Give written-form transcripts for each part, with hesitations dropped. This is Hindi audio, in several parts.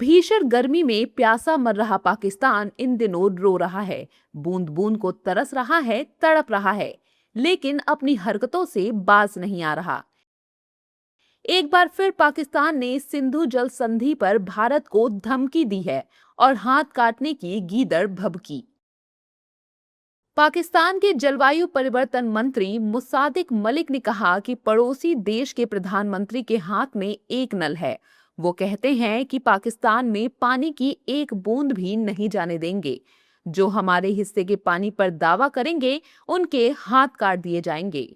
भीषण गर्मी में प्यासा मर रहा पाकिस्तान इन दिनों रो रहा है, बूंद बूंद को तरस रहा है, तड़प रहा है, लेकिन अपनी हरकतों से बाज नहीं आ रहा। एक बार फिर पाकिस्तान ने सिंधु जल संधि पर भारत को धमकी दी है और हाथ काटने की गीदड़ भभकी। पाकिस्तान के जलवायु परिवर्तन मंत्री मुसादिक मलिक ने कहा कि पड़ोसी देश के प्रधानमंत्री के हाथ में एक नल है। वो कहते हैं कि पाकिस्तान में पानी की एक बूंद भी नहीं जाने देंगे। जो हमारे हिस्से के पानी पर दावा करेंगे, उनके हाथ काट दिए जाएंगे।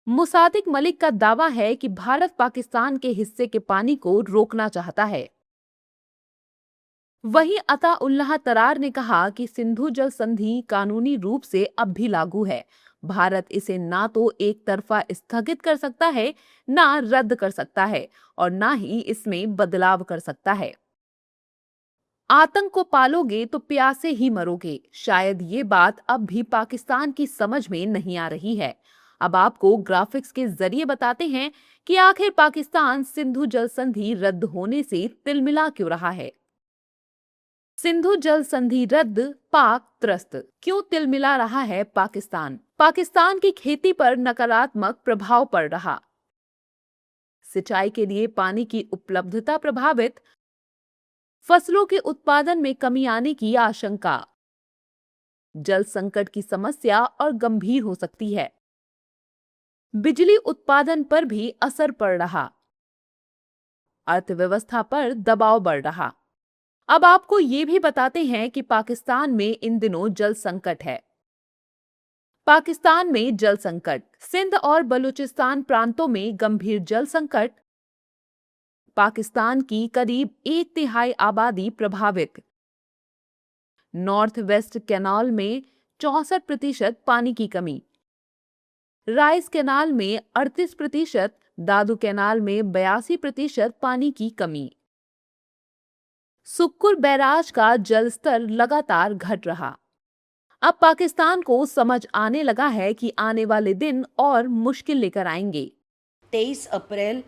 मुसादिक मलिक का दावा है कि भारत पाकिस्तान के हिस्से के पानी को रोकना चाहता है। वहीं अताउल्लाह तरार ने कहा कि सिंधु जल संधि कानूनी रूप से अब भी लागू है। भारत इसे ना तो एक तरफा स्थगित कर सकता है, ना रद्द कर सकता है और ना ही इसमें बदलाव कर सकता है। आतंक को पालोगे तो प्यासे ही मरोगे, शायद ये बात अब भी पाकिस्तान की समझ में नहीं आ रही है। अब आपको ग्राफिक्स के जरिए बताते हैं कि आखिर पाकिस्तान सिंधु जल संधि रद्द होने से तिलमिला क्यों रहा है। सिंधु जल संधि रद्द, पाक त्रस्त। क्यों तिलमिला रहा है पाकिस्तान? पाकिस्तान की खेती पर नकारात्मक प्रभाव पड़ रहा। सिंचाई के लिए पानी की उपलब्धता प्रभावित। फसलों के उत्पादन में कमी आने की आशंका। जल संकट की समस्या और गंभीर हो सकती है। बिजली उत्पादन पर भी असर पड़ रहा। अर्थव्यवस्था पर दबाव बढ़ रहा। अब आपको ये भी बताते हैं कि पाकिस्तान में इन दिनों जल संकट है। पाकिस्तान में जल संकट, सिंध और बलूचिस्तान प्रांतों में गंभीर जल संकट। पाकिस्तान की करीब 1/3 आबादी प्रभावित। नॉर्थ वेस्ट कैनाल में 64% पानी की कमी। राइस कैनाल में 38%, दादू कैनाल में 82% पानी की कमी। सुक्कुर बैराज का जल स्तर लगातार घट रहा। अब पाकिस्तान को समझ आने लगा है कि आने वाले दिन और मुश्किल लेकर आएंगे। 23 अप्रैल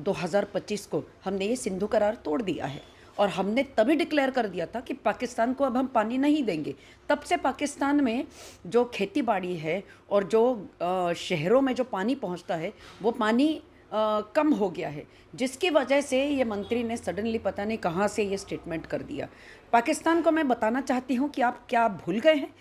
2025 को हमने ये सिंधु करार तोड़ दिया है और हमने तभी डिक्लेयर कर दिया था कि पाकिस्तान को अब हम पानी नहीं देंगे। तब से पाकिस्तान में जो खेती बाड़ी है और जो शहरों में जो पानी पहुंचता है वो पानी कम हो गया है, जिसकी वजह से ये मंत्री ने सडनली पता नहीं कहाँ से ये स्टेटमेंट कर दिया। पाकिस्तान को मैं बताना चाहती हूँ कि आप क्या भूल गए हैं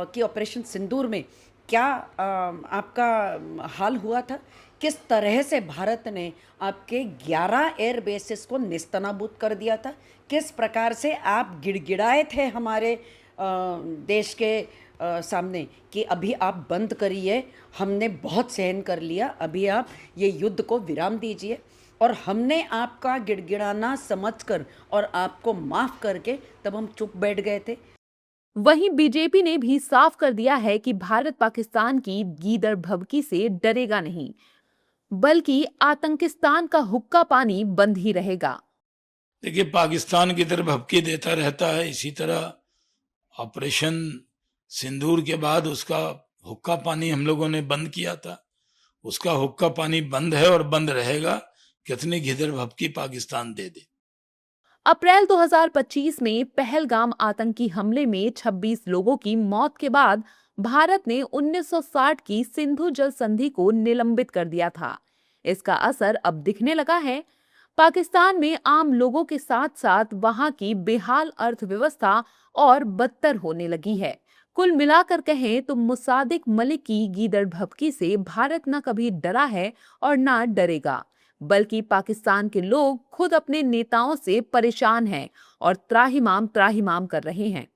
कि ऑपरेशन सिंदूर में क्या आपका हाल हुआ था। किस तरह से भारत ने आपके 11 एयर बेसिस को नेस्तनाबूद कर दिया था, किस प्रकार से आप गिड़गिड़ाए थे हमारे देश के सामने कि अभी आप बंद करिए, हमने बहुत सहन कर लिया, अभी आप ये युद्ध को विराम दीजिए। और हमने आपका गिड़गिड़ाना समझकर और आपको माफ़ करके तब हम चुप बैठ गए थे। वहीं बीजेपी ने भी साफ कर दिया है कि भारत पाकिस्तान की गीदड़ भभकी से डरेगा नहीं, बल्कि आतंकिस्तान का हुक्का पानी बंद ही रहेगा। देखिए, पाकिस्तान की तरफ भभकी देता रहता है। इसी तरह ऑपरेशन सिंदूर के बाद उसका हुक्का पानी हम लोगों ने बंद किया था। उसका हुक्का पानी बंद है और बंद रहेगा, कितनी घिदड़ भभकी पाकिस्तान दे दे। अप्रैल 2025 में पहलगाम आतंकी हमले में 26 लोगों की मौत के बाद भारत ने 1960 की सिंधु जल संधि को निलंबित कर दिया था। इसका असर अब दिखने लगा है। पाकिस्तान में आम लोगों के साथ साथ वहां की बेहाल अर्थव्यवस्था और बदतर होने लगी है। कुल मिलाकर कहें तो मुसादिक मलिक की गीदड़ भभकी से भारत न कभी डरा है और न डरेगा, बल्कि पाकिस्तान के लोग खुद अपने नेताओं से परेशान हैं और त्राहिमाम त्राहिमाम कर रहे हैं।